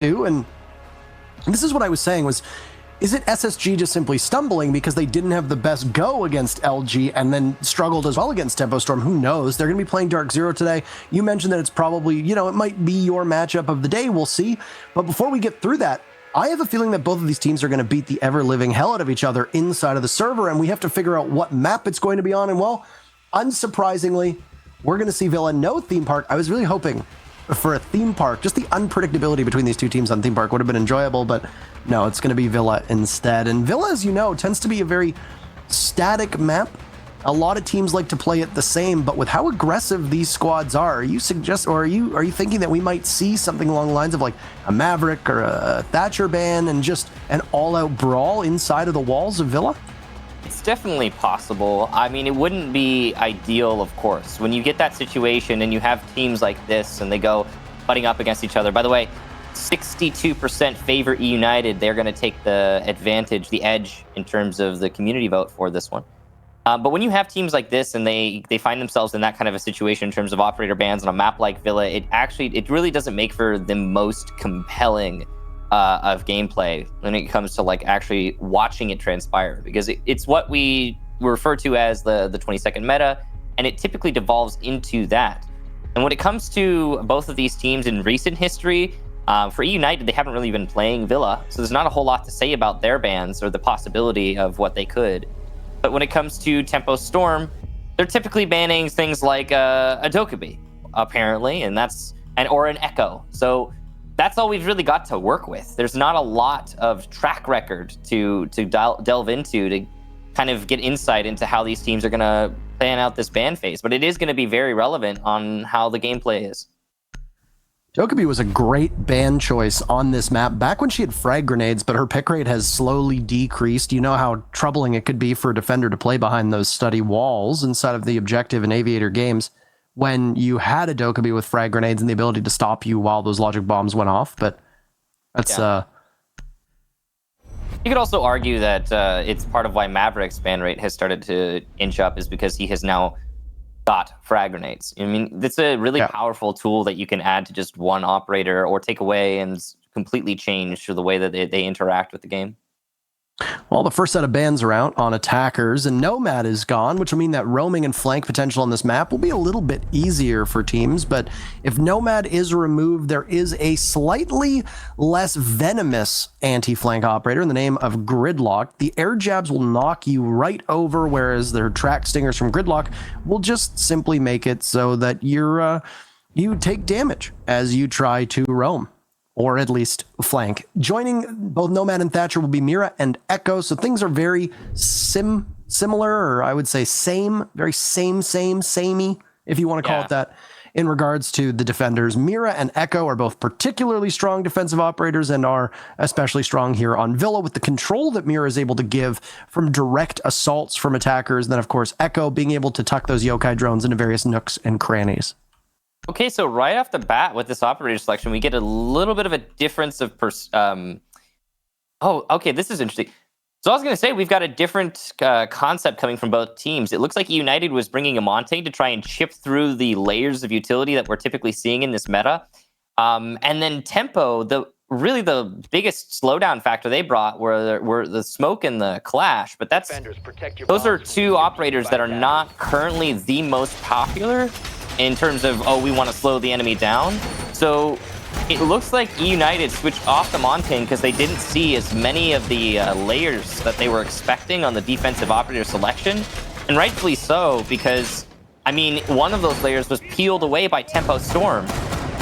do. And this is what I was saying was, is it SSG just simply stumbling because they didn't have the best go against LG and then struggled as well against Tempo Storm? Who knows? They're going to be playing Dark Zero today. You mentioned that it's probably, it might be your matchup of the day. We'll see. But before we get through that, I have a feeling that both of these teams are going to beat the ever-living hell out of each other inside of the server, and we have to figure out what map it's going to be on. And, well, unsurprisingly, we're going to see Villa. No theme park. I was really hoping for a theme park. Just the unpredictability between these two teams on theme park would have been enjoyable, but no, it's going to be Villa instead. And Villa, as you know, tends to be a very static map. A lot of teams like to play it the same, but with how aggressive these squads are you thinking that we might see something along the lines of like a Maverick or a Thatcher ban and just an all-out brawl inside of the walls of Villa? It's definitely possible. I mean, it wouldn't be ideal, of course. When you get that situation and you have teams like this and they go butting up against each other. By the way, 62% favor eUnited. They're going to take the advantage, the edge in terms of the community vote for this one. But when you have teams like this and they find themselves in that kind of a situation in terms of operator bans on a map like Villa, it really doesn't make for the most compelling of gameplay when it comes to like actually watching it transpire, because it's what we refer to as the 20-second meta, and it typically devolves into that. And when it comes to both of these teams in recent history, for eUnited, they haven't really been playing Villa, so there's not a whole lot to say about their bans or the possibility of what they could. But when it comes to Tempo Storm, they're typically banning things like a Dokkaebi, apparently, or an Echo. So that's all we've really got to work with. There's not a lot of track record to delve into to kind of get insight into how these teams are going to plan out this ban phase. But it is going to be very relevant on how the gameplay is. Dokkaebi was a great ban choice on this map back when she had frag grenades, but her pick rate has slowly decreased. You know how troubling it could be for a defender to play behind those study walls inside of the Objective and Aviator games when you had a Dokkaebi with frag grenades and the ability to stop you while those logic bombs went off. But that's... You could also argue that it's part of why Maverick's ban rate has started to inch up is because he has now got frag grenades. I mean, it's a really powerful tool that you can add to just one operator or take away and completely change the way that they interact with the game. Well, the first set of bans are out on attackers, and Nomad is gone, which will mean that roaming and flank potential on this map will be a little bit easier for teams. But if Nomad is removed, there is a slightly less venomous anti-flank operator in the name of Gridlock. The air jabs will knock you right over, whereas their track stingers from Gridlock will just simply make it so that you take damage as you try to roam, or at least flank. Joining both Nomad and Thatcher will be Mira and Echo, so things are very similar, or I would say very samey, if you want to call it that, in regards to the defenders. Mira and Echo are both particularly strong defensive operators and are especially strong here on Villa with the control that Mira is able to give from direct assaults from attackers, and then of course Echo being able to tuck those yokai drones into various nooks and crannies. Okay, so right off the bat with this operator selection, we get a little bit of a difference of okay, this is interesting. So I was going to say we've got a different concept coming from both teams. It looks like eUnited was bringing Amante to try and chip through the layers of utility that we're typically seeing in this meta. And then Tempo, the biggest slowdown factor they brought were the smoke and the clash. But those are two operators that are not currently the most popular in terms of, we want to slow the enemy down. So it looks like eUnited switched off the Montaigne because they didn't see as many of the layers that they were expecting on the defensive operator selection. And rightfully so, because, I mean, one of those layers was peeled away by Tempo Storm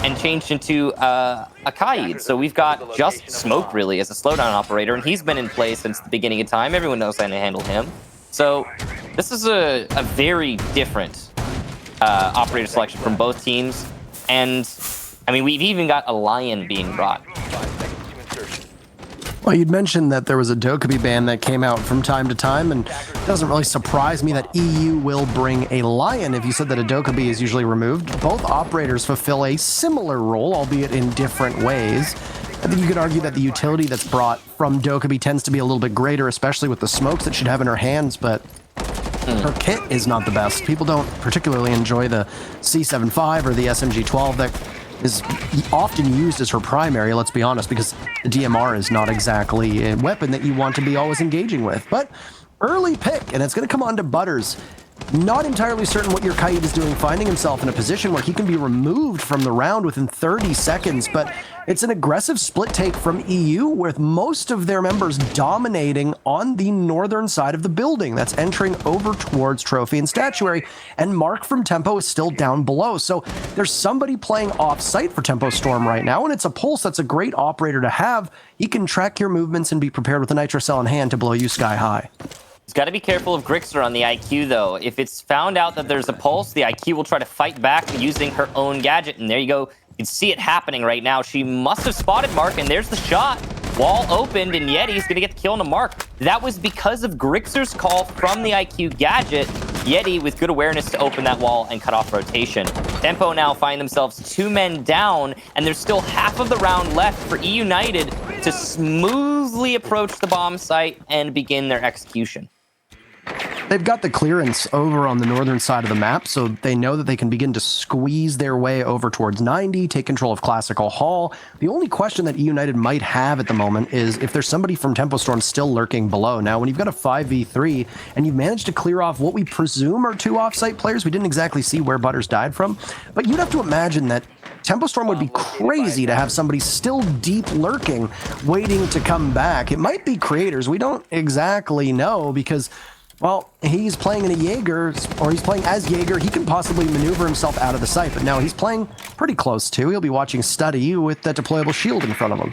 and changed into a Kaid. So we've got just Smoke, really, as a slowdown operator, and he's been in play since the beginning of time. Everyone knows how to handle him. So this is a very different operator selection from both teams. And I mean, we've even got a Lion being brought. Well, you'd mentioned that there was a Dokkaebi ban that came out from time to time, and it doesn't really surprise me that EU will bring a Lion. If you said that a Dokkaebi is usually removed, both operators fulfill a similar role, albeit in different ways. I think you could argue that the utility that's brought from Dokkaebi tends to be a little bit greater, especially with the smokes that she'd have in her hands, but her kit is not the best. People don't particularly enjoy the C75 or the SMG-12 that is often used as her primary, let's be honest, because the DMR is not exactly a weapon that you want to be always engaging with. But early pick, and it's going to come on to Butters. Not entirely certain what your Kaid is doing, finding himself in a position where he can be removed from the round within 30 seconds, but it's an aggressive split take from EU with most of their members dominating on the northern side of the building that's entering over towards Trophy and Statuary, and Mark from Tempo is still down below. So there's somebody playing off-site for Tempo Storm right now, and it's a Pulse that's a great operator to have. He can track your movements and be prepared with a Nitro Cell in hand to blow you sky high. He's got to be careful of Grixer on the IQ, though. If it's found out that there's a pulse, the IQ will try to fight back using her own gadget. And there you go. You can see it happening right now. She must have spotted Mark, and there's the shot. Wall opened, and Yeti's going to get the kill on the Mark. That was because of Grixer's call from the IQ gadget. Yeti with good awareness to open that wall and cut off rotation. Tempo now find themselves 2 men down, and there's still half of the round left for eUnited to smoothly approach the bomb site and begin their execution. They've got the clearance over on the northern side of the map, so they know that they can begin to squeeze their way over towards 90, take control of Classical Hall. The only question that eUnited might have at the moment is if there's somebody from Tempo Storm still lurking below. Now, when you've got a 5v3 and you've managed to clear off what we presume are 2 off-site players, we didn't exactly see where Butters died from, but you'd have to imagine that Tempo Storm would be crazy to have somebody still deep lurking, waiting to come back. It might be Creators. We don't exactly know because, well, he's playing in a Jaeger, or he's playing as Jaeger. He can possibly maneuver himself out of the site, but now he's playing pretty close to. He'll be watching Study with that deployable shield in front of him.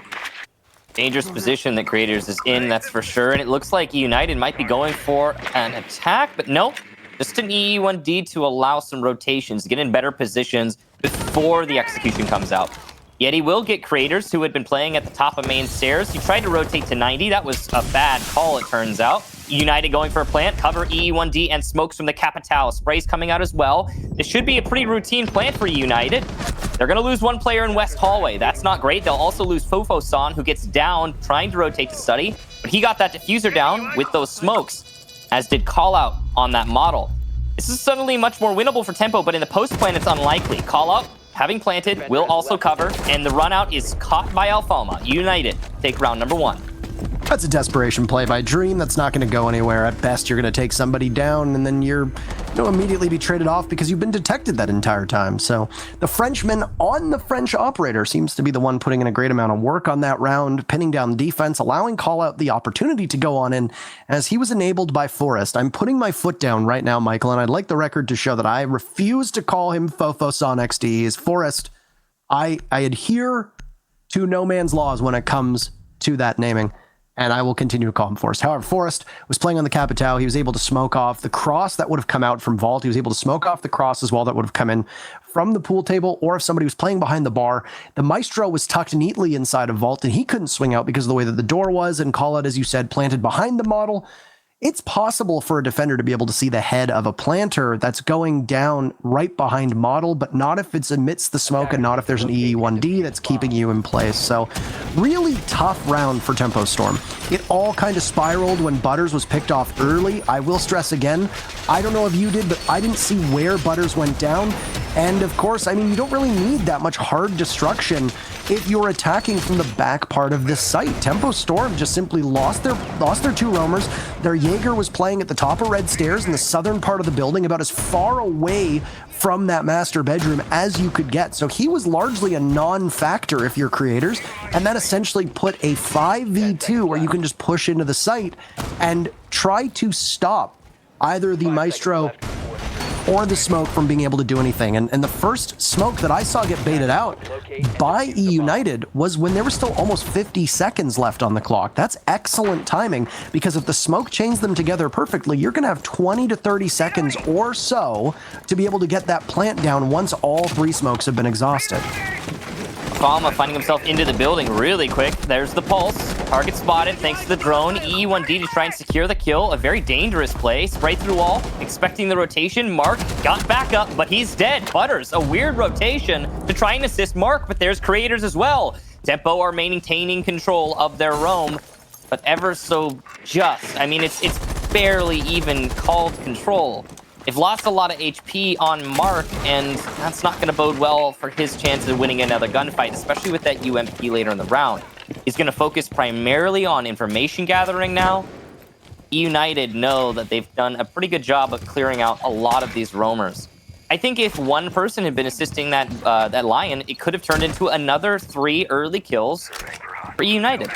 Dangerous position that Creators is in, that's for sure. And it looks like United might be going for an attack, but nope. Just an EE1D to allow some rotations, get in better positions before the execution comes out. Yeti will get Creators, who had been playing at the top of main stairs. He tried to rotate to 90. That was a bad call, it turns out. United going for a plant, cover EE1D, and smokes from the Capitale. Sprays coming out as well. This should be a pretty routine plant for United. They're going to lose 1 player in West Hallway. That's not great. They'll also lose Fofo-san, who gets down trying to rotate to Study. But he got that diffuser down with those smokes, as did Callout on that model. This is suddenly much more winnable for Tempo, but in the post plan, it's unlikely. Callout, having planted, will also cover, and the run out is caught by Alfama. United take round number 1. That's a desperation play by Dream. That's not going to go anywhere. At best, you're going to take somebody down, and then you're immediately be traded off because you've been detected that entire time. So the Frenchman on the French operator seems to be the one putting in a great amount of work on that round, pinning down the defense, allowing Callout the opportunity to go on in as he was enabled by Forrest. I'm putting my foot down right now, Michael, and I'd like the record to show that I refuse to call him Fofo-san XD. He's Forrest. I adhere to no man's laws when it comes to that naming, and I will continue to call him Forrest. However, Forrest was playing on the Capitale. He was able to smoke off the cross that would have come out from Vault. He was able to smoke off the cross as well that would have come in from the pool table, or if somebody was playing behind the bar. The Maestro was tucked neatly inside of Vault, and he couldn't swing out because of the way that the door was, and Callout, as you said, planted behind the model. It's possible for a defender to be able to see the head of a planter that's going down right behind model, but not if it's amidst the smoke and not if there's an EE1D that's keeping you in place. So really tough round for Tempo Storm. It all kind of spiraled when Butters was picked off early. I will stress again, I don't know if you did, but I didn't see where Butters went down. And of course, I mean, you don't really need that much hard destruction if you're attacking from the back part of this site. Tempo Storm just simply lost their 2 roamers. Their Jaeger was playing at the top of Red Stairs in the southern part of the building, about as far away from that master bedroom as you could get. So he was largely a non-factor if you're Creators, and that essentially put a 5v2 where you can just push into the site and try to stop either the Maestro or the smoke from being able to do anything. And the first smoke that I saw get baited out by eUnited was when there was still almost 50 seconds left on the clock. That's excellent timing, because if the smoke chains them together perfectly, you're going to have 20 to 30 seconds or so to be able to get that plant down once all 3 smokes have been exhausted. Alfama finding himself into the building really quick. There's the pulse. Target spotted thanks to the drone. EE1D to try and secure the kill. A very dangerous play. Spray through wall, expecting the rotation. Mark got back up, but he's dead. Butters, a weird rotation to try and assist Mark, but there's Creators as well. Tempo are maintaining control of their roam, but ever so just. I mean, it's barely even called control. They've lost a lot of HP on Mark, and that's not going to bode well for his chances of winning another gunfight, especially with that UMP later in the round. He's going to focus primarily on information gathering now. eUnited know that they've done a pretty good job of clearing out a lot of these roamers. I think if one person had been assisting that that Lion, it could have turned into another 3 early kills for eUnited.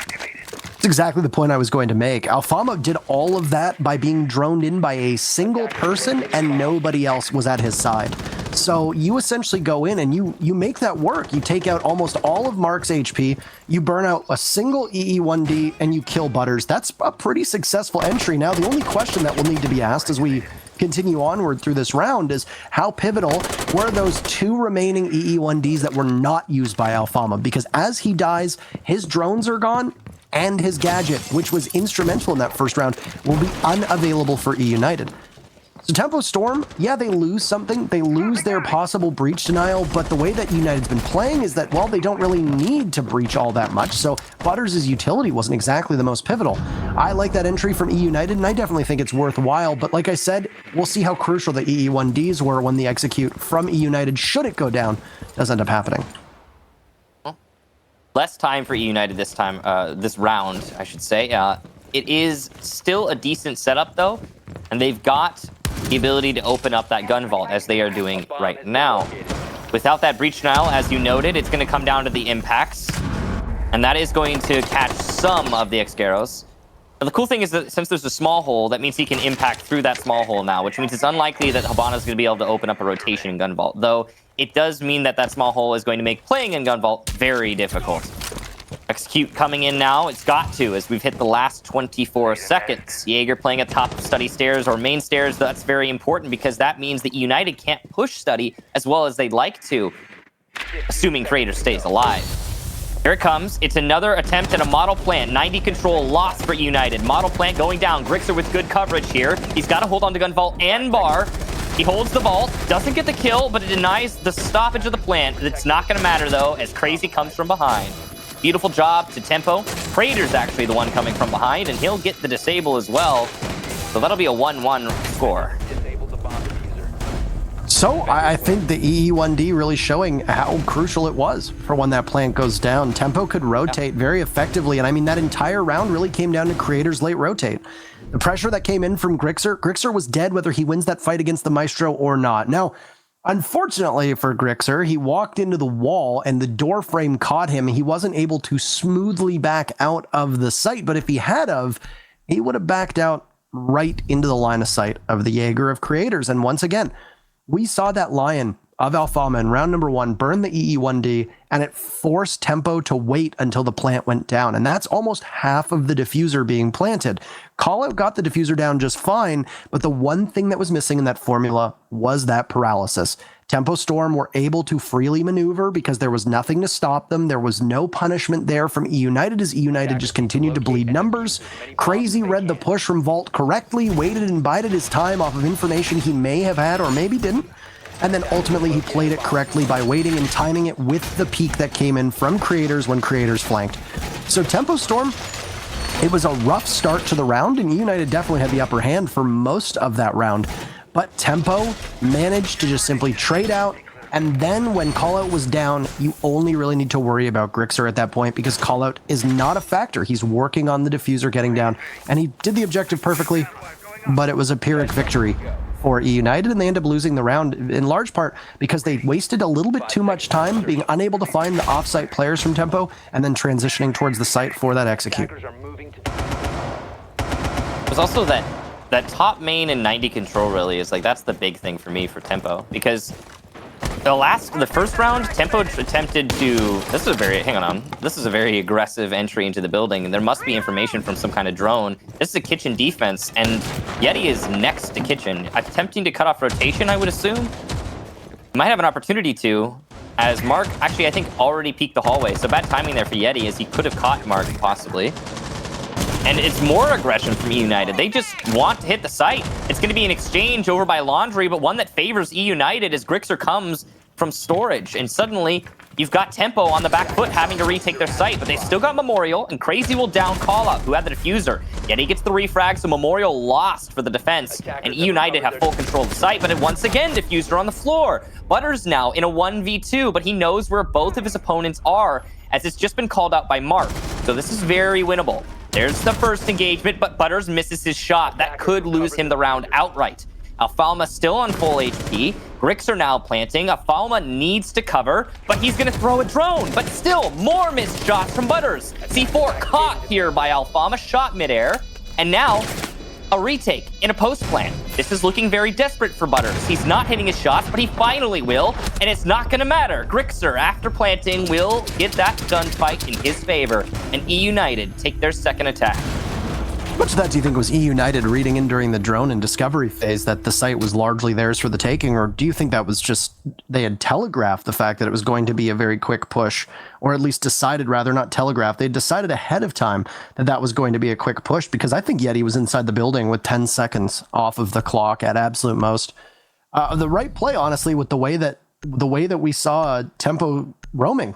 That's exactly the point I was going to make. Alfama did all of that by being droned in by a single person, and nobody else was at his side. So you essentially go in and you make that work. You take out almost all of Mark's HP, you burn out a single EE1D, and you kill Butters. That's a pretty successful entry. Now, the only question that will need to be asked as we continue onward through this round is how pivotal were those 2 remaining EE1Ds that were not used by Alfama? Because as he dies, his drones are gone, and his gadget, which was instrumental in that first round, will be unavailable for eUnited. So Tempo Storm, yeah, they lose something. They lose their possible breach denial, but the way that United's been playing is that, well, they don't really need to breach all that much, so Butters' utility wasn't exactly the most pivotal. I like that entry from eUnited, and I definitely think it's worthwhile, but like I said, we'll see how crucial the EE1Ds were when the execute from eUnited, should it go down, does end up happening. Less time for eUnited this time, this round, I should say. It is still a decent setup, though, and they've got the ability to open up that gun vault, as they are doing right now. Without that breach denial, as you noted, it's going to come down to the impacts, and that is going to catch some of the Excaros. But the cool thing is that since there's a small hole, that means he can impact through that small hole now, which means it's unlikely that Habana's going to be able to open up a rotation in gun vault, though it does mean that that small hole is going to make playing in gun vault very difficult. Execute coming in now. It's got to, as we've hit the last 24 seconds. Jaeger playing at top of study stairs or main stairs. That's very important because that means that United can't push study as well as they'd like to, assuming Creator stays alive. Here it comes. It's another attempt at a model plant. 90 control lost for United. Model plant going down. Grixer with good coverage here. He's got to hold on to gun vault and bar. He holds the vault, doesn't get the kill, but it denies the stoppage of the plant. It's not going to matter, though, as Crazy comes from behind. Beautiful job to Tempo. Praetor's actually the one coming from behind, and he'll get the disable as well. So that'll be a 1-1 score. So I think the EE1D really showing how crucial it was for when that plant goes down. Tempo could rotate very effectively, and I mean, that entire round really came down to Creator's late rotate. The pressure that came in from Grixer was dead whether he wins that fight against the Maestro or not. Now, unfortunately for Grixer, he walked into the wall and the door frame caught him. He wasn't able to smoothly back out of the site, but if he had of, he would have backed out right into the line of sight of the Jaeger of Creators. And once again, we saw that Lion of Alfama in round number 1 burn the EE1D, and it forced Tempo to wait until the plant went down. And that's almost half of the diffuser being planted. Callout got the diffuser down just fine, but the one thing that was missing in that formula was that paralysis. Tempo Storm were able to freely maneuver because there was nothing to stop them. There was no punishment there from eUnited as eUnited just continued to bleed numbers. Crazy read the push from Vault correctly, waited and bided his time off of information he may have had or maybe didn't. And then ultimately he played it correctly by waiting and timing it with the peak that came in from Creators when Creators flanked. So Tempo Storm, it was a rough start to the round, and eUnited definitely had the upper hand for most of that round. But Tempo managed to just simply trade out, and then when Callout was down, you only really need to worry about Grixer at that point because Callout is not a factor. He's working on the diffuser getting down, and he did the objective perfectly, but it was a Pyrrhic victory for eUnited, and they end up losing the round in large part because they wasted a little bit too much time being unable to find the offsite players from Tempo and then transitioning towards the site for that execute. There's also that top main and 90 control really is like, that's the big thing for me for Tempo, because the first round, Tempo attempted to, this is a very aggressive entry into the building, and there must be information from some kind of drone. This is a kitchen defense, and Yeti is next to kitchen. Attempting to cut off rotation, I would assume. Might have an opportunity to, as Mark actually, I think, already peeked the hallway, so bad timing there for Yeti, as he could have caught Mark, possibly. And it's more aggression from eUnited. They just want to hit the site. It's going to be an exchange over by Laundry, but one that favors eUnited as Grixer comes from storage, and suddenly you've got Tempo on the back foot having to retake their site, but they still got Memorial, and Crazy will down Callout, who had the diffuser. Yet he gets the refrag, so Memorial lost for the defense, and eUnited have full control of the site, but once again, diffuser on the floor. Butters now in a 1v2, but he knows where both of his opponents are, as it's just been called out by Mark. So this is very winnable. There's the first engagement, but Butters misses his shot. That could lose him the round outright. Alfalma still on full HP. Grixer now planting. Alfalma needs to cover, but he's going to throw a drone. But still, more missed shots from Butters. C4 caught here by Alfalma, shot midair. And now, a retake in a post plant. This is looking very desperate for Butters. He's not hitting his shots, but he finally will, and it's not going to matter. Grixer, after planting, will get that gunfight in his favor, and eUnited take their second attack. How much of that do you think was eUnited reading in during the drone and discovery phase that the site was largely theirs for the taking, or do you think that was just they had telegraphed the fact that it was going to be a very quick push, or at least decided, rather not telegraphed, they decided ahead of time that that was going to be a quick push? Because I think Yeti was inside the building with 10 seconds off of the clock at absolute most. The right play, honestly, with the way that we saw Tempo roaming.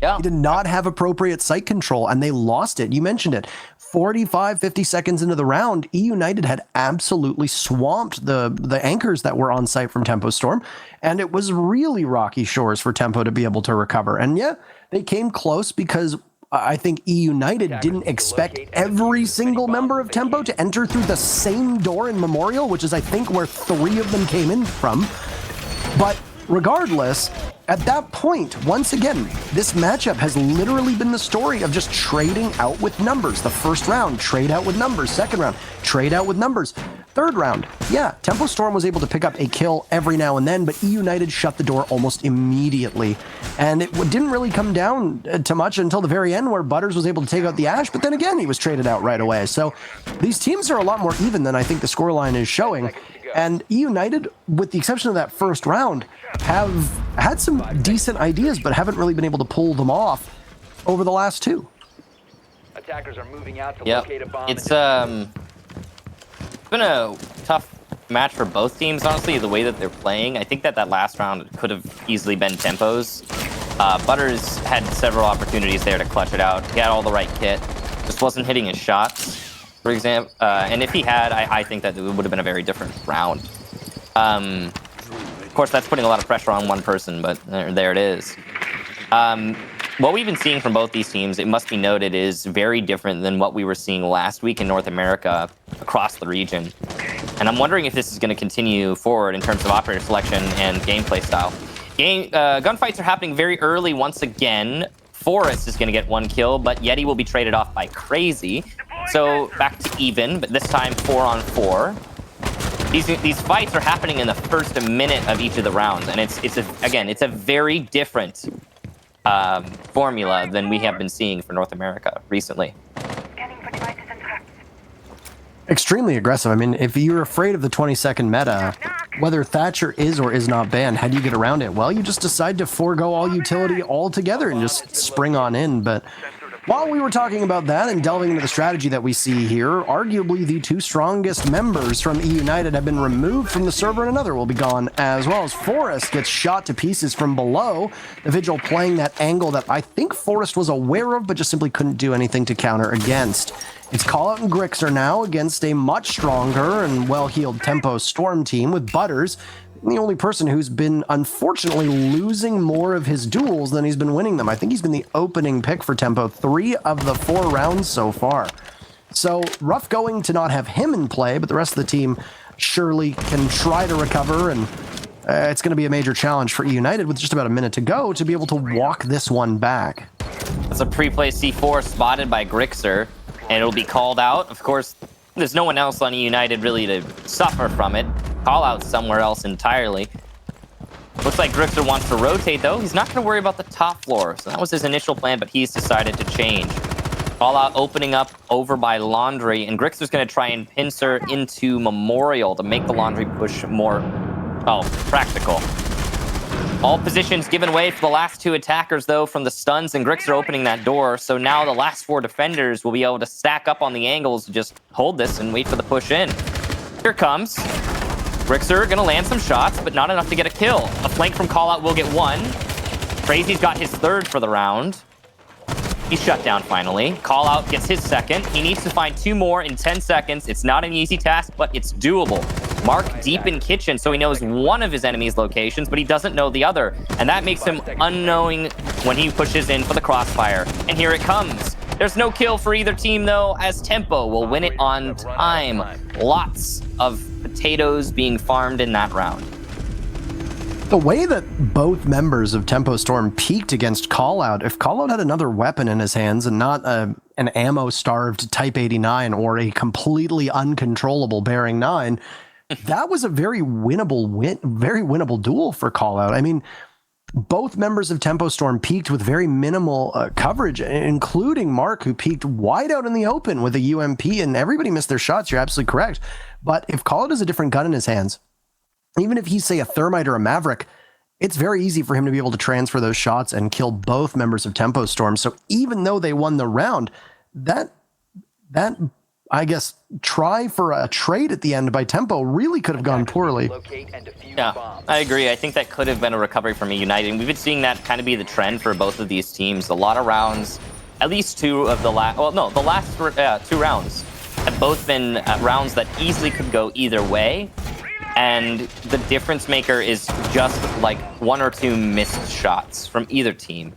Yeah. He did not have appropriate site control, and they lost it. You mentioned it. 45, 50 seconds into the round, eUnited had absolutely swamped the anchors that were on site from Tempo Storm, and it was really rocky shores for Tempo to be able to recover. And yeah, they came close because I think eUnited didn't expect every single member of Tempo to enter through the same door in Memorial, which is, I think, where 3 of them came in from. But regardless, at that point, once again, this matchup has literally been the story of just trading out with numbers. The first round, trade out with numbers. Second round, trade out with numbers. Third round, yeah, Tempo Storm was able to pick up a kill every now and then, but eUnited shut the door almost immediately. And it didn't really come down to much until the very end, where Butters was able to take out the Ash, but then again, he was traded out right away. So these teams are a lot more even than I think the scoreline is showing. And eUnited, with the exception of that first round, have had some decent ideas, but haven't really been able to pull them off over the last 2. Attackers are moving out to locate a bomb. It's been a tough match for both teams, honestly, the way that they're playing. I think that last round could have easily been Tempo's. Butters had several opportunities there to clutch it out. He had all the right kit, just wasn't hitting his shots, for example. And if he had, I think that it would have been a very different round. Of course, that's putting a lot of pressure on one person, but there it is. What we've been seeing from both these teams, it must be noted, is very different than what we were seeing last week in North America across the region. And I'm wondering if this is going to continue forward in terms of operator selection and gameplay style. Gunfights are happening very early once again. Forest is going to get 1 kill, but Yeti will be traded off by Crazy. So back to even, but this time 4-on-4. These fights are happening in the first minute of each of the rounds, and it's a very different formula than we have been seeing for North America recently. Extremely aggressive. I mean, if you're afraid of the 20-second meta, whether Thatcher is or is not banned, how do you get around it? Well, you just decide to forego all utility altogether and just spring on in. But while we were talking about that and delving into the strategy that we see here, arguably the 2 strongest members from eUnited have been removed from the server, and another will be gone as well, as Forest gets shot to pieces from below. The Vigil playing that angle that I think Forest was aware of, but just simply couldn't do anything to counter against. It's Callout and Grixer now against a much stronger and well-heeled Tempo Storm team, with Butters the only person who's been, unfortunately, losing more of his duels than he's been winning them. I think he's been the opening pick for Tempo 3 of the 4 rounds so far. So rough going to not have him in play, but the rest of the team surely can try to recover, and it's going to be a major challenge for eUnited with just about a minute to go to be able to walk this one back. That's a pre-play C4 spotted by Grixer, and it'll be called out. Of course, there's no one else on eUnited really to suffer from it. Call out somewhere else entirely. Looks like Grixer wants to rotate, though. He's not going to worry about the top floor. So that was his initial plan, but he's decided to change. Call out opening up over by Laundry, and Grixer's going to try and pincer into Memorial to make the Laundry push more, practical. All positions given way for the last 2 attackers, though, from the stuns, and Grixer opening that door. So now the last 4 defenders will be able to stack up on the angles, just hold this and wait for the push in. Here comes Grixer gonna land some shots, but not enough to get a kill. A flank from Callout will get one. Crazy's got his third for the round. He's shut down finally. Callout gets his second. He needs to find 2 more in 10 seconds. It's not an easy task, but it's doable. Mark deep in kitchen, so he knows one of his enemy's locations, but he doesn't know the other. And that makes him unknowing when he pushes in for the crossfire. And here it comes. There's no kill for either team, though, as Tempo will win it on time. Lots of potatoes being farmed in that round. The way that both members of Tempo Storm peaked against Callout, if Callout had another weapon in his hands and not an ammo-starved Type 89 or a completely uncontrollable Bearing 9, that was a very winnable duel for Callout. I mean, both members of Tempo Storm peaked with very minimal coverage, including Mark, who peaked wide out in the open with a UMP, and everybody missed their shots. You're absolutely correct. But if Callout has a different gun in his hands, even if he's, say, a Thermite or a Maverick, it's very easy for him to be able to transfer those shots and kill both members of Tempo Storm. So even though they won the round, that I guess, try for a trade at the end by Tempo really could have gone poorly. Yeah, I agree. I think that could have been a recovery from eUnited. We've been seeing that kind of be the trend for both of these teams. A lot of rounds, at least 2 of the last, well, no, the last 2 rounds have both been rounds that easily could go either way. And the difference maker is just like 1 or 2 missed shots from either team.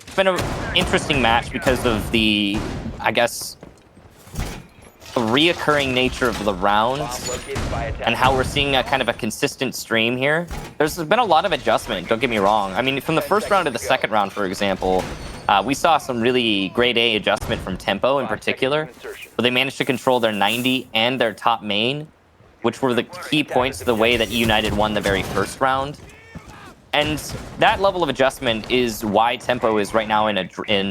It's been an interesting match because of the, I guess, the reoccurring nature of the rounds and how we're seeing a kind of a consistent stream here. There's been a lot of adjustment, don't get me wrong. I mean, from the first round to the second round, for example, we saw some really grade A adjustment from Tempo in particular, where they managed to control their 90 and their top main, which were the key points to the way that eUnited won the very first round. And that level of adjustment is why Tempo is right now in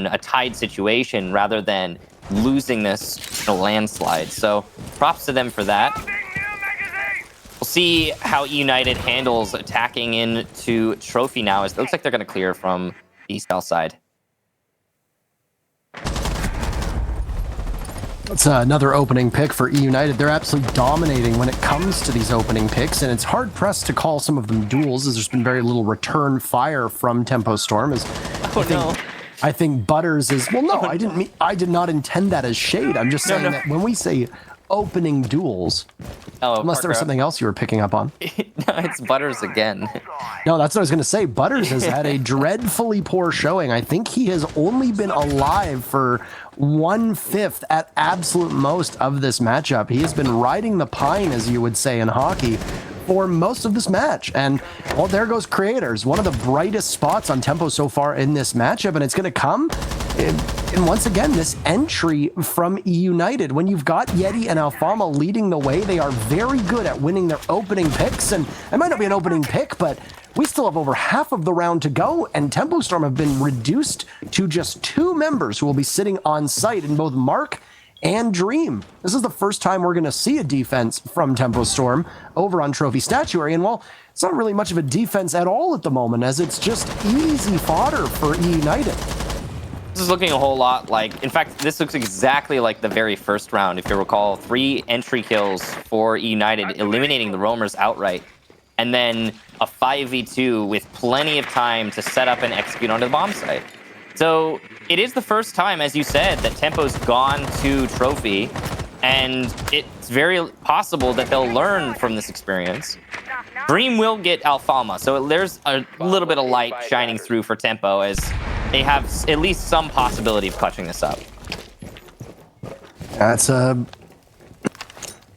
a tied situation rather than losing this in a landslide. So props to them for that. We'll see how eUnited handles attacking into Trophy now, as it looks like they're going to clear from the south side. That's another opening pick for eUnited. They're absolutely dominating when it comes to these opening picks, and it's hard-pressed to call some of them duels, as there's been very little return fire from Tempo Storm. I think Butters is... Well, no, I did not intend that as shade. I'm just saying that when we say opening duels, unless there was something else you were picking up on. No, it's Butters again. No, that's what I was going to say. Butters has had a dreadfully poor showing. I think he has only been alive for 1/5 at absolute most of this matchup. He has been riding the pine, as you would say in hockey, for most of this match. And, well, there goes Creators, one of the brightest spots on Tempo so far in this matchup, and it's going to come and once again, this entry from eUnited. When you've got Yeti and Alfama leading the way, they are very good at winning their opening picks, and it might not be an opening pick, but we still have over half of the round to go, and Tempo Storm have been reduced to just 2 members who will be sitting on site in both Mark and Dream. This is the first time we're going to see a defense from Tempo Storm over on Trophy Statuary, and well, it's not really much of a defense at all at the moment, as it's just easy fodder for eUnited. This is looking a whole lot like, in fact, this looks exactly like the very first round. If you recall, 3 entry kills for eUnited, eliminating the roamers outright, and then a 5v2 with plenty of time to set up and execute onto the bomb site. So it is the first time, as you said, that Tempo's gone to Trophy, and it's very possible that they'll learn from this experience. Dream will get Alfama, so there's a little bit of light shining through for Tempo, as they have at least some possibility of clutching this up. It's a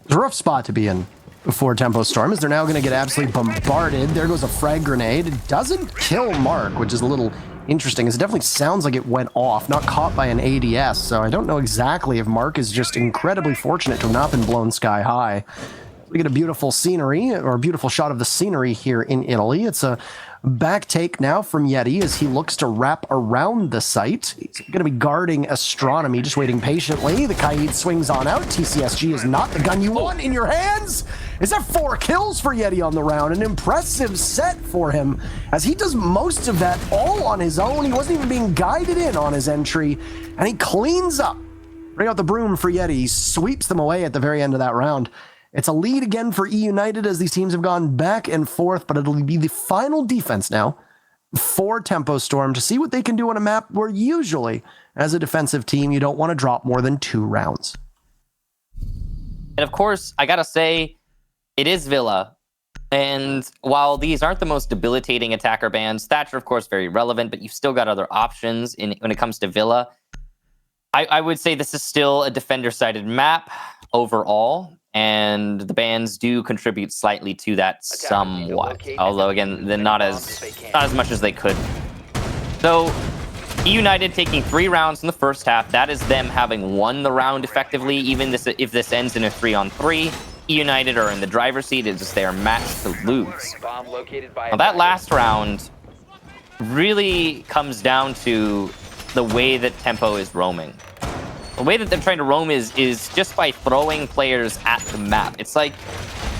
rough spot to be in for Tempo Storm, as they're now going to get absolutely bombarded. There goes a frag grenade. It doesn't kill Mark, which is a little interesting, as it definitely sounds like it went off, not caught by an ADS, so I don't know exactly if Mark is just incredibly fortunate to have not been blown sky high. We get a beautiful scenery, or a beautiful shot of the scenery here in Italy. It's a back take now from Yeti as he looks to wrap around the site. He's going to be guarding Astronomy, just waiting patiently. The Kaid swings on out. TCSG is not the gun you want in your hands. Is that 4 kills for Yeti on the round? An impressive set for him, as he does most of that all on his own. He wasn't even being guided in on his entry, and he cleans up. Bring out the broom for Yeti. He sweeps them away at the very end of that round. It's a lead again for eUnited as these teams have gone back and forth, but it'll be the final defense now for Tempo Storm to see what they can do on a map where usually, as a defensive team, you don't want to drop more than 2 rounds. And of course, I gotta say, it is Villa. And while these aren't the most debilitating attacker bans, Thatcher, of course, very relevant, but you've still got other options when it comes to Villa. I would say this is still a defender-sided map overall, and the bans do contribute slightly to that somewhat. Although, again, they're not as much as they could. So, eUnited taking 3 rounds in the first half. That is them having won the round effectively. Even if this ends in a 3-on-3, eUnited are in the driver's seat. It's just their match to lose. Now, that last round really comes down to the way that Tempo is roaming. The way that they're trying to roam is just by throwing players at the map. It's like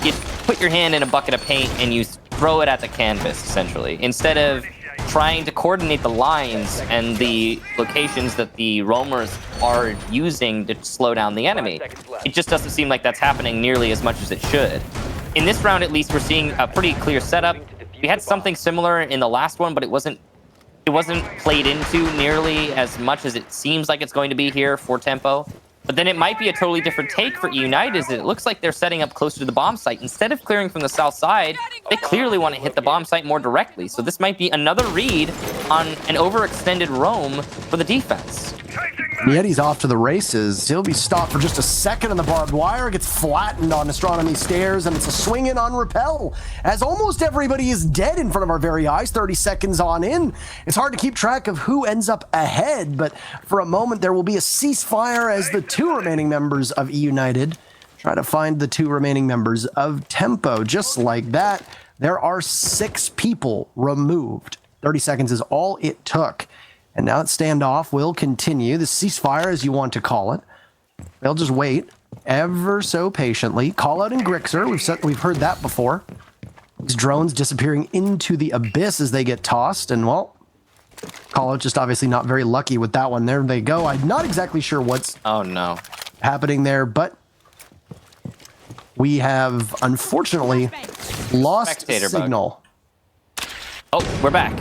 you put your hand in a bucket of paint and you throw it at the canvas, essentially, instead of trying to coordinate the lines and the locations that the roamers are using to slow down the enemy. It just doesn't seem like that's happening nearly as much as it should. In this round, at least, we're seeing a pretty clear setup. We had something similar in the last one, but it wasn't played into nearly as much as it seems like it's going to be here for Tempo. But then it might be a totally different take for eUnited, as it looks like they're setting up closer to the bomb site. Instead of clearing from the south side, they clearly want to hit the bomb site more directly. So this might be another read on an overextended roam for the defense. Yeti's off to the races. He'll be stopped for just a second on the barbed wire, gets flattened on Astronomy Stairs, and it's a swing in on Repel, as almost everybody is dead in front of our very eyes, 30 seconds on in. It's hard to keep track of who ends up ahead, but for a moment there will be a ceasefire as the 2 remaining members of eUnited try to find the 2 remaining members of Tempo. Just like that, there are 6 people removed. 30 seconds is all it took. And now that standoff will continue. The ceasefire, as you want to call it. They'll just wait ever so patiently. Call out in Grixer. We've heard that before. These drones disappearing into the abyss as they get tossed. And, well, Call out just obviously not very lucky with that one. There they go. I'm not exactly sure what's happening there, but we have, unfortunately, lost signal. Oh, we're back.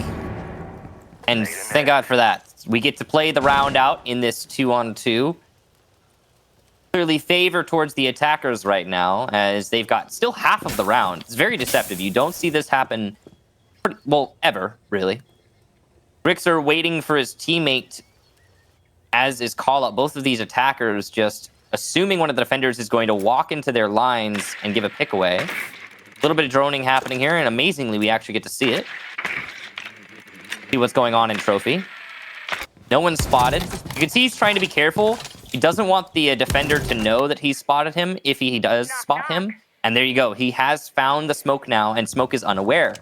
And thank God for that. We get to play the round out in this 2-on-2. Clearly favor towards the attackers right now, as they've got still half of the round. It's very deceptive. You don't see this happen, ever, really. Grixer waiting for his teammate, as is call out. Both of these attackers just assuming one of the defenders is going to walk into their lines and give a pick away. A little bit of droning happening here, and amazingly, we actually get to see it. See what's going on in Trophy. No one's spotted. You can see he's trying to be careful. He doesn't want the defender to know that he's spotted him if he does spot him. And there you go. He has found the smoke now, and Smoke is unaware.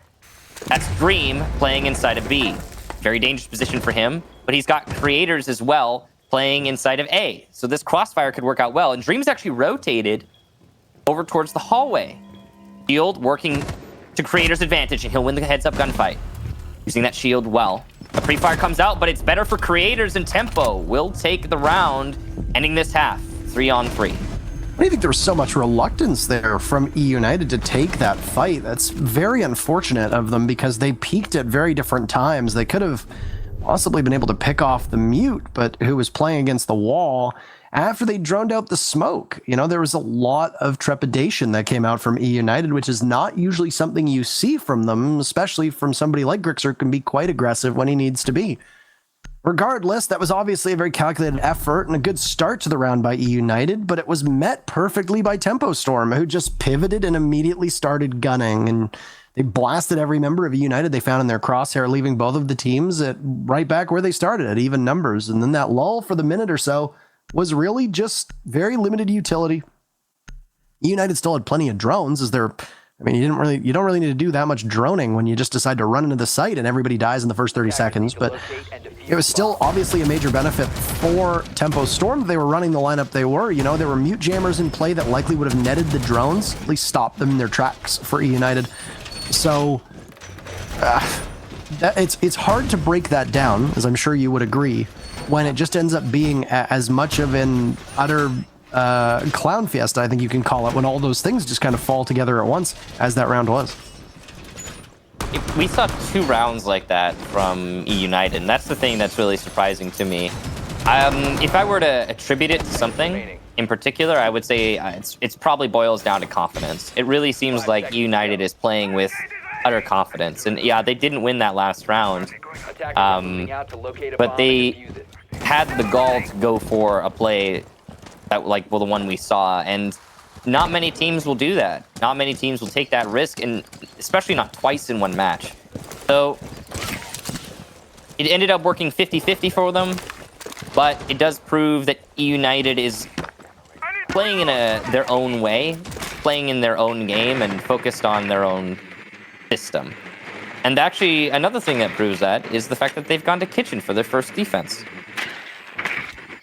That's Dream playing inside of B. Very dangerous position for him, but he's got Creators as well playing inside of A. So this crossfire could work out well. And Dream's actually rotated over towards the hallway. Shield working to Creators' advantage, and he'll win the heads-up gunfight. Using that shield well. The pre-fire comes out, but it's better for Creators, and Tempo will take the round, ending this half 3-on-3. Why do you think there was so much reluctance there from eUnited to take that fight? That's very unfortunate of them because they peaked at very different times. They could have possibly been able to pick off the Mute, but who was playing against the wall after they droned out the smoke. You know, there was a lot of trepidation that came out from eUnited, which is not usually something you see from them, especially from somebody like Grixer, who can be quite aggressive when he needs to be. Regardless, that was obviously a very calculated effort and a good start to the round by eUnited, but it was met perfectly by Tempo Storm, who just pivoted and immediately started gunning, and they blasted every member of eUnited they found in their crosshair, leaving both of the teams at right back where they started, at even numbers. And then that lull for the minute or so was really just very limited utility. eUnited still had plenty of drones, as they're, I mean, you don't really need to do that much droning when you just decide to run into the site and everybody dies in the first 30 seconds, but it was still obviously a major benefit for Tempo Storm that they were running the lineup they were. You know, there were Mute jammers in play that likely would have netted the drones, at least stopped them in their tracks for eUnited. So it's hard to break that down, as I'm sure you would agree, when it just ends up being as much of an utter clown fiesta, I think you can call it, when all those things just kind of fall together at once, as that round was. We saw 2 rounds like that from eUnited, and that's the thing that's really surprising to me. If I were to attribute it to something in particular, I would say it's probably boils down to confidence. It really seems like eUnited is playing with utter confidence, and yeah, they didn't win that last round, but they had the gall to go for a play that, like, well, the one we saw, and not many teams will do that. Not many teams will take that risk, and especially not twice in one match. So it ended up working 50-50 for them, but it does prove that eUnited is playing in their own way, playing in their own game, and focused on their own system. And actually, another thing that proves that is the fact that they've gone to Kitchen for their first defense.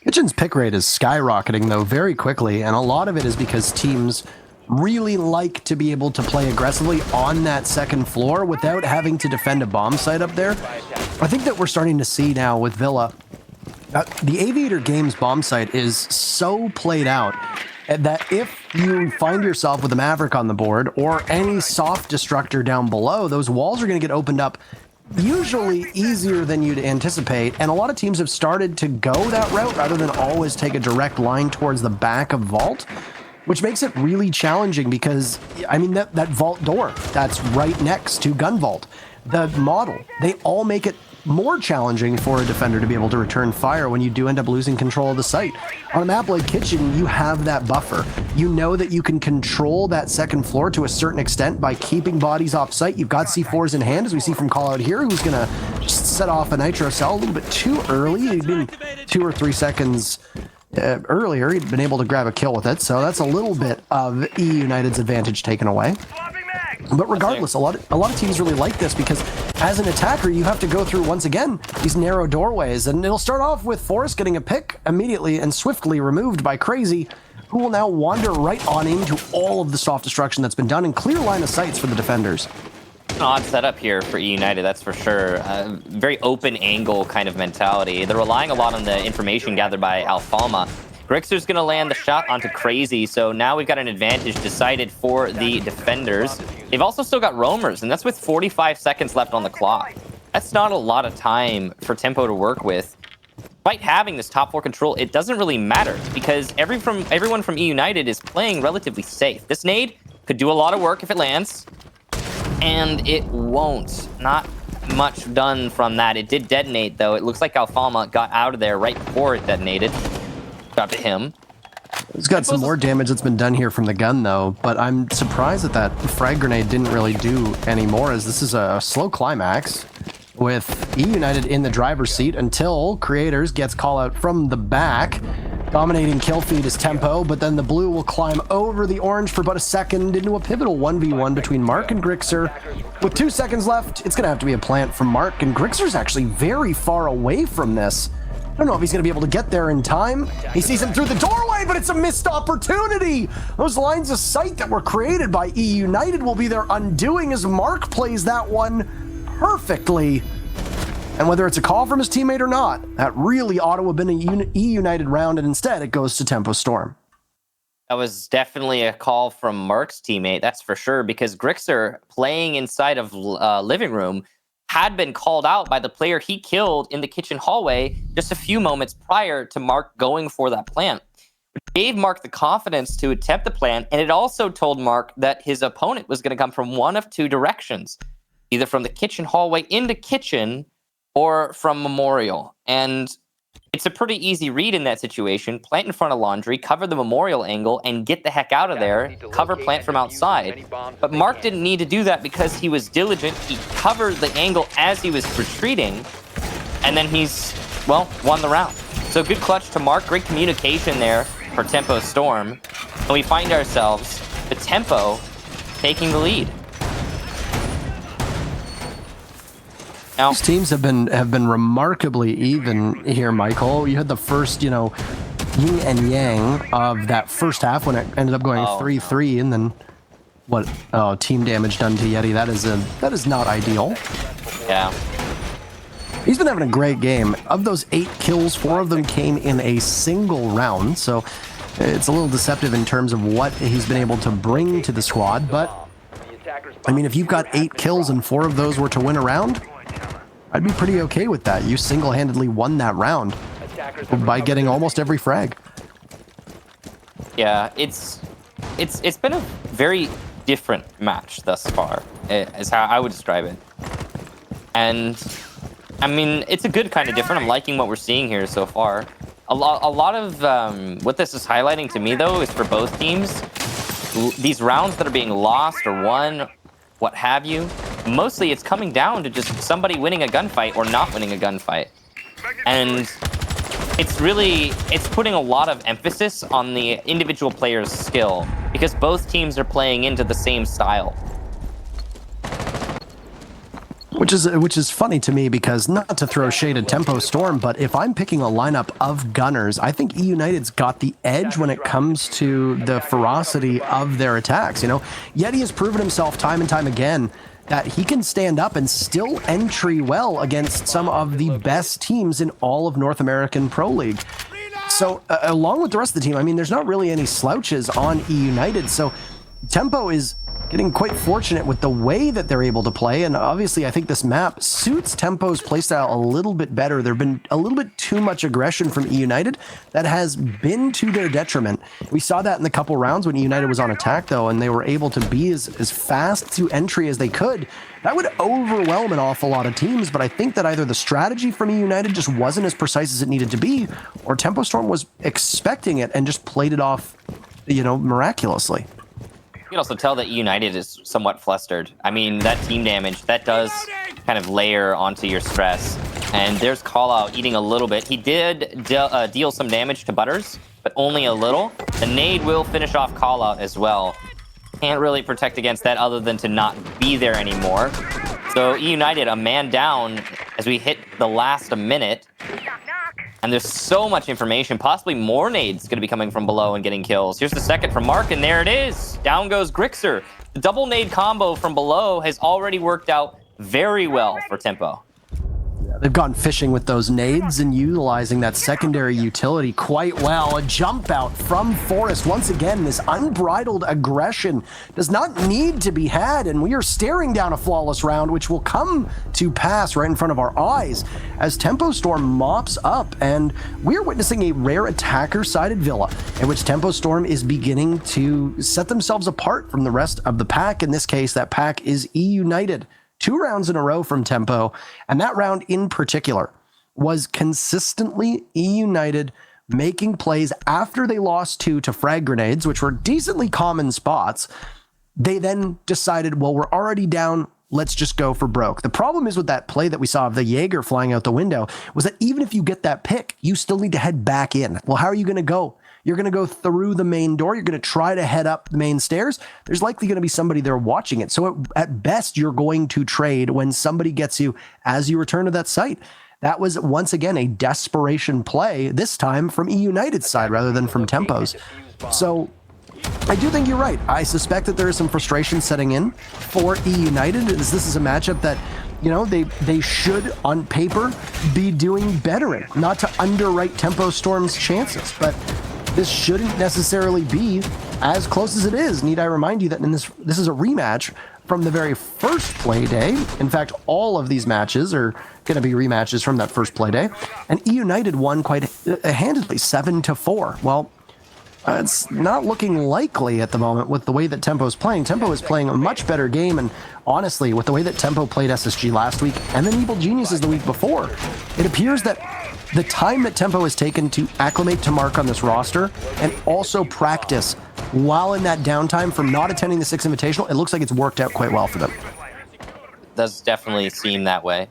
Kitchen's pick rate is skyrocketing, though, very quickly, and a lot of it is because teams really like to be able to play aggressively on that second floor without having to defend a bomb site up there. I think that we're starting to see now with Villa, the Aviator Games bomb site is so played out that if you find yourself with a Maverick on the board or any soft destructor down below, those walls are going to get opened up usually easier than you'd anticipate, and a lot of teams have started to go that route rather than always take a direct line towards the back of vault, which makes it really challenging because, I mean, that vault door that's right next to gun vault, the model, they all make it more challenging for a defender to be able to return fire when you do end up losing control of the site. On a map like Kitchen, you have that buffer. You know that you can control that second floor to a certain extent by keeping bodies off site. You've got C4s in hand, as we see from Call Out here, who's gonna just set off a nitro cell a little bit too early. He'd been 2 or 3 seconds earlier. He'd been able to grab a kill with it, so that's a little bit of eUnited's advantage taken away. But regardless, a lot of teams really like this because as an attacker, you have to go through, once again, these narrow doorways. And it'll start off with Forrest getting a pick immediately and swiftly removed by Crazy, who will now wander right on into all of the soft destruction that's been done in clear line of sights for the defenders. An odd setup here for eUnited, that's for sure. Very open angle kind of mentality. They're relying a lot on the information gathered by Alfalma. Grixer's going to land the shot onto Crazy, so now we've got an advantage decided for the defenders. They've also still got roamers, and that's with 45 seconds left on the clock. That's not a lot of time for Tempo to work with. Despite having this top 4 control, it doesn't really matter because everyone from eUnited is playing relatively safe. This nade could do a lot of work if it lands, and it won't. Not much done from that. It did detonate, though. It looks like Alfalma got out of there right before it detonated. Got to him. He's got some more damage that's been done here from the gun, though, but I'm surprised that that frag grenade didn't really do any more, as this is a slow climax with eUnited in the driver's seat until Creators gets call out from the back. Dominating kill feed is Tempo, but then the blue will climb over the orange for about a second into a pivotal 1v1 between Mark and Grixer. With 2 seconds left, it's going to have to be a plant from Mark, and Grixer's actually very far away from this. I don't know if he's going to be able to get there in time. He sees him through the doorway, but it's a missed opportunity. Those lines of sight that were created by eUnited will be their undoing as Mark plays that one perfectly. And whether it's a call from his teammate or not, that really ought to have been a eUnited round, and instead it goes to Tempo Storm. That was definitely a call from Mark's teammate, that's for sure, because Grixer, playing inside of living room, had been called out by the player he killed in the kitchen hallway just a few moments prior to Mark going for that plant. It gave Mark the confidence to attempt the plant, and it also told Mark that his opponent was going to come from one of 2 directions, either from the kitchen hallway into kitchen or from Memorial. And it's a pretty easy read in that situation. Plant in front of laundry, cover the Memorial angle, and get the heck out of there. Cover plant from outside. But Mark didn't need to do that because he was diligent. He covered the angle as he was retreating. And then he's, well, won the round. So good clutch to Mark. Great communication there for Tempo Storm. And we find ourselves, the Tempo, taking the lead. Now, these teams have been remarkably even here, Michael. You had the first, yin and yang of that first half when it ended up going 3-3, and then what? Oh, team damage done to Yeti. That is not ideal. Yeah. He's been having a great game. Of those 8 kills, 4 of them came in a single round. So it's a little deceptive in terms of what he's been able to bring to the squad, but I mean, if you've got 8 kills and 4 of those were to win a round, I'd be pretty okay with that. You single-handedly won that round by getting almost every frag. Yeah, it's been a very different match thus far, is how I would describe it. And I mean, it's a good kind of different. I'm liking what we're seeing here so far. A lot of what this is highlighting to me, though, is for both teams, these rounds that are being lost or won, what have you, mostly it's coming down to just somebody winning a gunfight or not winning a gunfight. And it's putting a lot of emphasis on the individual player's skill because both teams are playing into the same style. Which is funny to me because, not to throw shade at Tempo Storm, but if I'm picking a lineup of gunners, I think eUnited's got the edge when it comes to the ferocity of their attacks. You know, Yeti has proven himself time and time again that he can stand up and still entry well against some of the best teams in all of North American Pro League. So along with the rest of the team, I mean, there's not really any slouches on eUnited. So Tempo is getting quite fortunate with the way that they're able to play, and obviously I think this map suits Tempo's playstyle a little bit better. There've been a little bit too much aggression from eUnited that has been to their detriment. We saw that in the couple rounds when eUnited was on attack, though, and they were able to be as fast to entry as they could. That would overwhelm an awful lot of teams, but I think that either the strategy from eUnited just wasn't as precise as it needed to be, or Tempo Storm was expecting it and just played it off, you know, miraculously. You can also tell that eUnited is somewhat flustered. I mean, that team damage, that does kind of layer onto your stress. And there's Callout eating a little bit. He did deal some damage to Butters, but only a little. The nade will finish off Callout as well. Can't really protect against that other than to not be there anymore. So eUnited, a man down as we hit the last minute. And there's so much information, possibly more nades going to be coming from below and getting kills. Here's the second from Mark, and there it is. Down goes Grixer. The double nade combo from below has already worked out very well for Tempo. They've gone fishing with those nades and utilizing that secondary utility quite well. A jump out from Forrest. Once again, this unbridled aggression does not need to be had, and we are staring down a flawless round, which will come to pass right in front of our eyes as Tempo Storm mops up, and we're witnessing a rare attacker-sided villa in which Tempo Storm is beginning to set themselves apart from the rest of the pack. In this case, that pack is eUnited. 2 rounds in a row from Tempo, and that round in particular was consistently eUnited making plays after they lost 2 to frag grenades, which were decently common spots. They then decided, well, we're already down, let's just go for broke. The problem is with that play that we saw of the Jaeger flying out the window was that even if you get that pick, you still need to head back in. Well, how are you going to go? You're going to go through the main door. You're going to try to head up the main stairs. There's likely going to be somebody there watching it. So at best, you're going to trade when somebody gets you as you return to that site. That was, once again, a desperation play, this time from eUnited's side rather than from Tempo's. So I do think you're right. I suspect that there is some frustration setting in for eUnited, as this is a matchup that, you know, they should, on paper, be doing better in. Not to underwrite Tempo Storm's chances, but this shouldn't necessarily be as close as it is. Need I remind you that in this is a rematch from the very first play day. In fact, all of these matches are going to be rematches from that first play day. And eUnited won quite handedly, 7-4. Well, it's not looking likely at the moment with the way that Tempo is playing. Tempo is playing a much better game, and honestly, with the way that Tempo played SSG last week and then Evil Geniuses the week before, it appears that the time that Tempo has taken to acclimate to Mark on this roster and also practice while in that downtime from not attending the 6 Invitational, it looks like it's worked out quite well for them. Does definitely seem that way.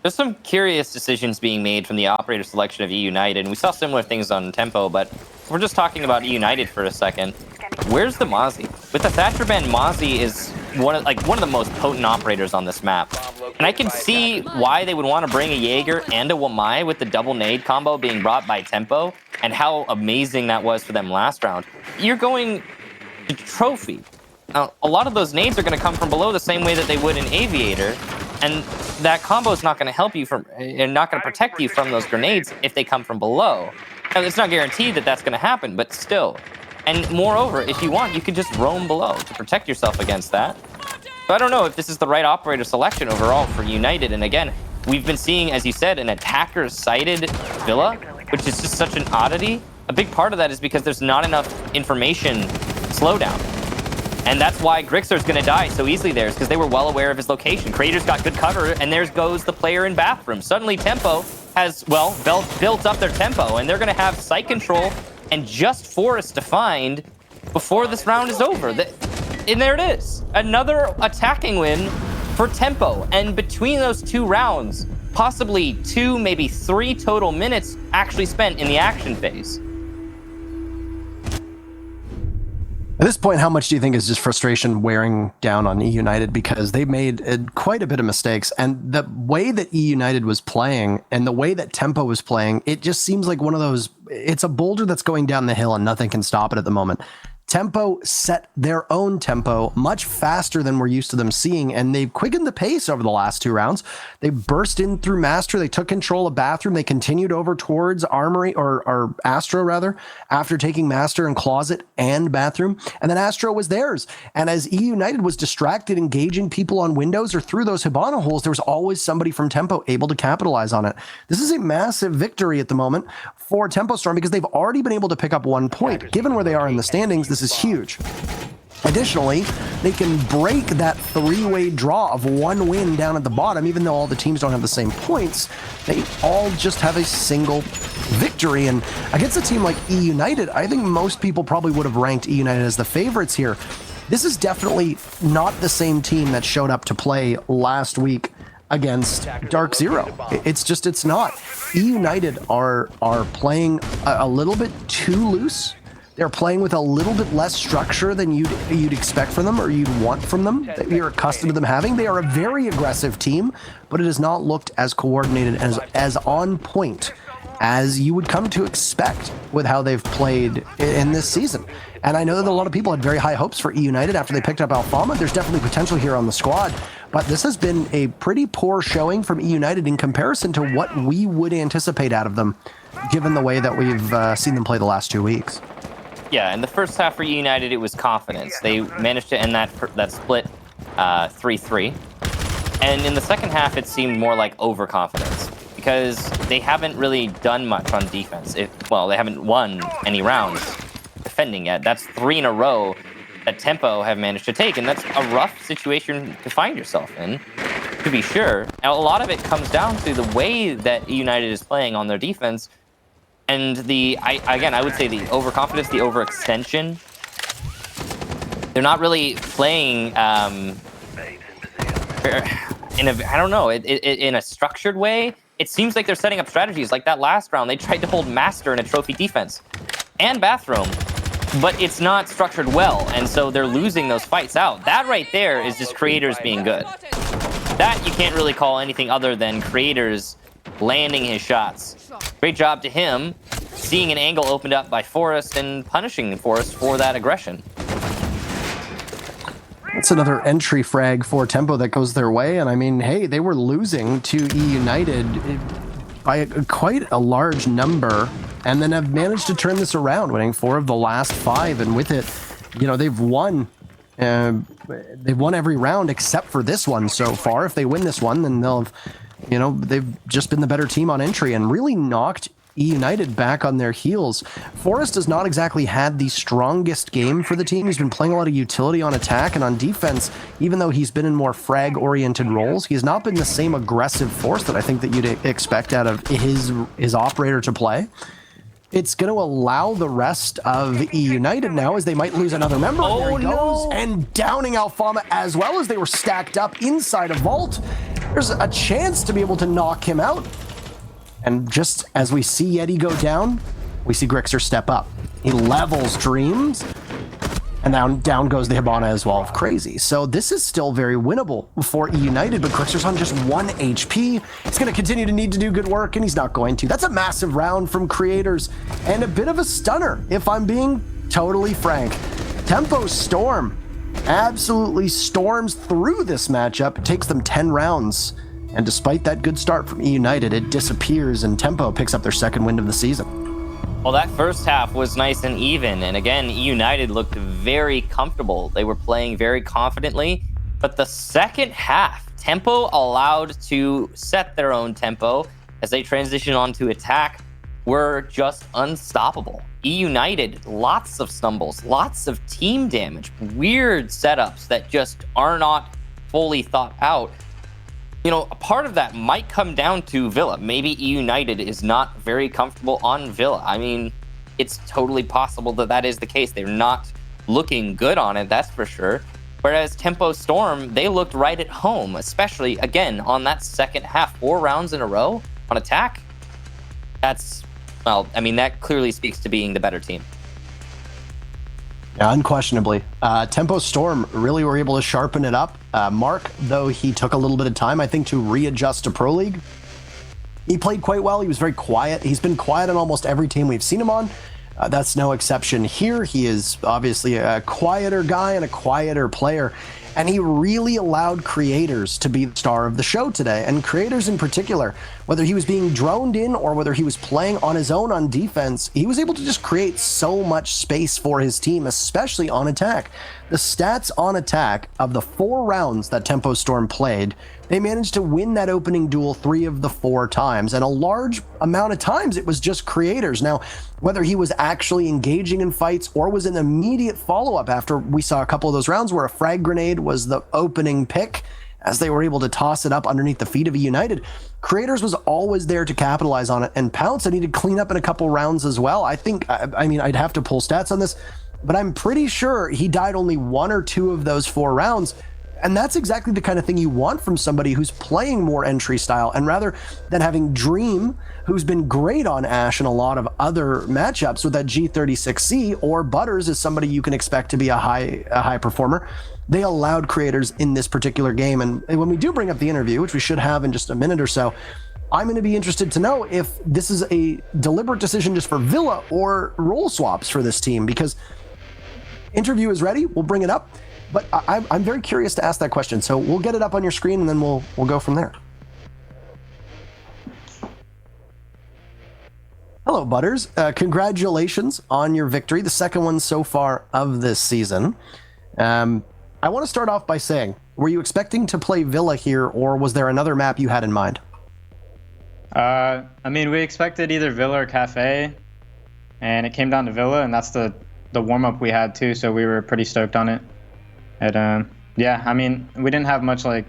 There's some curious decisions being made from the operator selection of eUnited, and we saw similar things on Tempo, but we're just talking about eUnited for a second. Where's the Mozzie? With the Thatcher Band, Mozzie is one of the most potent operators on this map. And I can see why they would want to bring a Jaeger and a Wamai with the double nade combo being brought by Tempo, and how amazing that was for them last round. You're going to trophy. Now, a lot of those nades are going to come from below the same way that they would in Aviator, and that combo is not going to help you from, and not going to protect you from those grenades if they come from below. Now, it's not guaranteed that that's going to happen, but still. And moreover, if you want, you can just roam below to protect yourself against that. So I don't know if this is the right operator selection overall for United. And again, we've been seeing, as you said, an attacker-sided Villa, which is just such an oddity. A big part of that is because there's not enough information slowdown. And that's why Grixer's going to die so easily there, is because they were well aware of his location. Creators got good cover, and there goes the player in bathroom. Suddenly, Tempo has, well, built up their tempo, and they're going to have site control and just Forest to find before this round is over. And there it is. Another attacking win for Tempo. And between those 2 rounds, possibly 2, maybe 3 total minutes actually spent in the action phase. At this point, how much do you think is just frustration wearing down on eUnited? Because they made quite a bit of mistakes. And the way that eUnited was playing and the way that Tempo was playing, it just seems like one of those, it's a boulder that's going down the hill and nothing can stop it at the moment. Tempo set their own tempo much faster than we're used to them seeing, and they've quickened the pace over the last 2 rounds. They burst in through Master, they took control of Bathroom, they continued over towards Armory, or Astro rather, after taking Master and Closet and Bathroom, and then Astro was theirs. And as eUnited was distracted engaging people on windows or through those Hibana holes, there was always somebody from Tempo able to capitalize on it. This is a massive victory at the moment for Tempo Storm because they've already been able to pick up 1 point. Given where they are in the standings, this is huge. Additionally, they can break that 3-way draw of 1 win down at the bottom. Even though all the teams don't have the same points, they all just have a single victory. And against a team like eUnited, I think most people probably would have ranked eUnited as the favorites here. This is definitely not the same team that showed up to play last week against Dark Zero. It's not. eUnited are playing a little bit too loose. They're playing with a little bit less structure than you'd expect from them, or you'd want from them, that you're accustomed to them having. They are a very aggressive team, but it has not looked as coordinated, as on point as you would come to expect with how they've played in this season. And I know that a lot of people had very high hopes for eUnited after they picked up Alfama. There's definitely potential here on the squad, but this has been a pretty poor showing from eUnited in comparison to what we would anticipate out of them, given the way that we've seen them play the last 2 weeks. Yeah, in the first half for eUnited, it was confidence. They managed to end that split 3-3. And in the second half, it seemed more like overconfidence, because they haven't really done much on defense. They haven't won any rounds defending yet. That's 3 in a row that Tempo have managed to take, and that's a rough situation to find yourself in, to be sure. Now, a lot of it comes down to the way that eUnited is playing on their defense, and I would say the overconfidence, the overextension. They're not really playing in a structured way. It seems like they're setting up strategies. Like that last round, they tried to hold Master in a trophy defense and Bathroom, but it's not structured well, and so they're losing those fights out. That right there is just creators being good. That you can't really call anything other than creators landing his shots. Great job to him, seeing an angle opened up by Forest and punishing Forest for that aggression. It's another entry frag for Tempo that goes their way, and I mean, hey, they were losing to eUnited by quite a large number, and then have managed to turn this around, winning 4 of the last 5, and with it, they've won. They've won every round except for this one so far. If they win this one, then they'll have, they've just been the better team on entry and really knocked eUnited back on their heels. Forest has not exactly had the strongest game for the team. He's been playing a lot of utility on attack and on defense, even though he's been in more frag-oriented roles. He's not been the same aggressive force that I think that you'd expect out of his operator to play. It's going to allow the rest of eUnited now, as they might lose another member. Oh, there he goes, no. and downing Alfama as well, as they were stacked up inside a vault. There's a chance to be able to knock him out. And just as we see Yeti go down, we see Grixer step up. He levels Dreams, and down goes the Hibana as well of Crazy. So this is still very winnable for eUnited, but Grixer's on just 1 HP. He's going to continue to need to do good work, and he's not going to. That's a massive round from creators, and a bit of a stunner, if I'm being totally frank. Tempo Storm absolutely storms through this matchup. It takes them 10 rounds. And despite that good start from eUnited, it disappears, and Tempo picks up their 2nd win of the season. Well, that first half was nice and even. And again, eUnited looked very comfortable. They were playing very confidently. But the second half, Tempo allowed to set their own tempo as they transition onto attack, were just unstoppable. eUnited, lots of stumbles, lots of team damage, weird setups that just are not fully thought out. You know, a part of that might come down to Villa. Maybe eUnited is not very comfortable on Villa. I mean, it's totally possible that that is the case. They're not looking good on it, that's for sure. Whereas Tempo Storm, they looked right at home, especially, again, on that second half. 4 rounds in a row on attack. That's, well, I mean, that clearly speaks to being the better team. Yeah, unquestionably. Tempo Storm really were able to sharpen it up. Mark, though he took a little bit of time, I think, to readjust to Pro League. He played quite well. He was very quiet. He's been quiet on almost every team we've seen him on. That's no exception here. He is obviously a quieter guy and a quieter player. And he really allowed creators to be the star of the show today. And creators in particular, whether he was being droned in or whether he was playing on his own on defense, he was able to just create so much space for his team, especially on attack. The stats on attack of the 4 rounds that Tempo Storm played, they managed to win that opening duel 3 of the 4 times. And a large amount of times it was just creators. Now, whether he was actually engaging in fights or was an immediate follow-up after we saw a couple of those rounds where a frag grenade was the opening pick, as they were able to toss it up underneath the feet of eUnited, creators was always there to capitalize on it. And Pounce, I need to clean up in a couple rounds as well. I think, I mean, I'd have to pull stats on this, but I'm pretty sure he died only 1 or 2 of those 4 rounds. And that's exactly the kind of thing you want from somebody who's playing more entry style. And rather than having Dream, who's been great on Ashe in a lot of other matchups with that G36C, or Butters is somebody you can expect to be a high performer, they allowed creators in this particular game. And when we do bring up the interview, which we should have in just a minute or so, I'm going to be interested to know if this is a deliberate decision just for Villa or role swaps for this team, because interview is ready. We'll bring it up. But I'm very curious to ask that question. So we'll get it up on your screen and then we'll go from there. Hello, Butters. Congratulations on your victory, the second one so far of this season. I want to start off by saying, were you expecting to play Villa here, or was there another map you had in mind? I mean, we expected either Villa or Cafe, and it came down to Villa, and that's the warm-up we had too, so we were pretty stoked on it. And yeah, I mean, we didn't have much like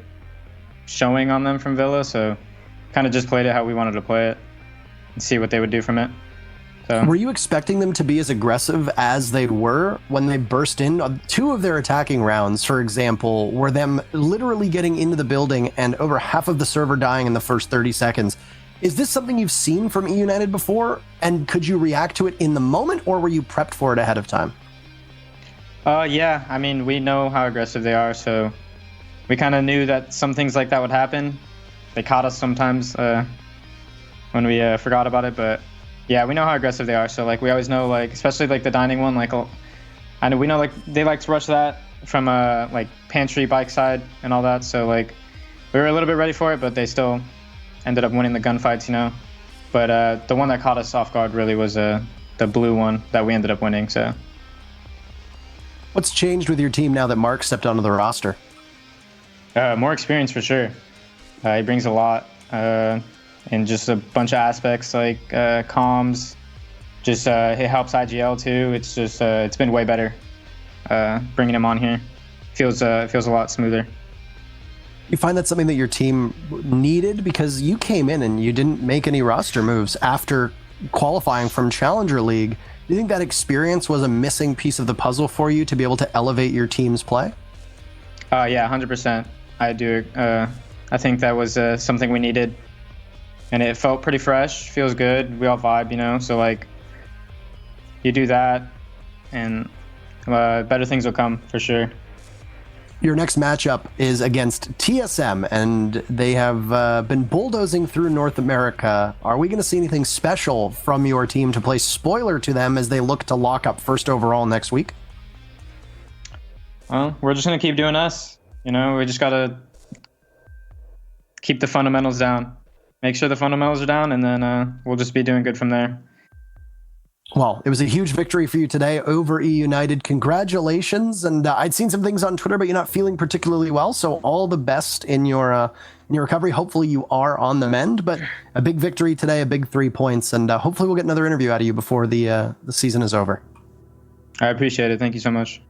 showing on them from Villa, so kind of just played it how we wanted to play it and see what they would do from it. So, were you expecting them to be as aggressive as they were when they burst in? 2 of their attacking rounds, for example, were them literally getting into the building and over half of the server dying in the first 30 seconds. Is this something you've seen from eUnited before? And could you react to it in the moment, or were you prepped for it ahead of time? Yeah, I mean, we know how aggressive they are, so we kind of knew that some things like that would happen. They caught us sometimes when we forgot about it, but yeah, we know how aggressive they are. So like, we always know, like, especially like the dining one, like, I know we know like they like to rush that from like pantry, bike side, and all that. So like, we were a little bit ready for it, but they still ended up winning the gunfights, you know. But the one that caught us off guard really was the blue one that we ended up winning. So. What's changed with your team now that Mark stepped onto the roster? More experience for sure. He brings a lot in just a bunch of aspects like comms. Just it helps IGL too. It's just it's been way better bringing him on here. Feels a lot smoother. You find that's something that your team needed, because you came in and you didn't make any roster moves after qualifying from Challenger League. Do you think that experience was a missing piece of the puzzle for you to be able to elevate your team's play? Yeah, 100%. I do. I think that was something we needed, and it felt pretty fresh. Feels good. We all vibe, you know. So like, you do that, and better things will come for sure. Your next matchup is against TSM, and they have been bulldozing through North America. Are we going to see anything special from your team to play spoiler to them as they look to lock up first overall next week? Well, we're just going to keep doing us. You know, we just got to keep the fundamentals down. Make sure the fundamentals are down, and then we'll just be doing good from there. Well, it was a huge victory for you today over eUnited. Congratulations. And I'd seen some things on Twitter, but you're not feeling particularly well. So all the best in your recovery. Hopefully you are on the mend, but a big victory today, a big 3 points. And hopefully we'll get another interview out of you before the season is over. I appreciate it. Thank you so much.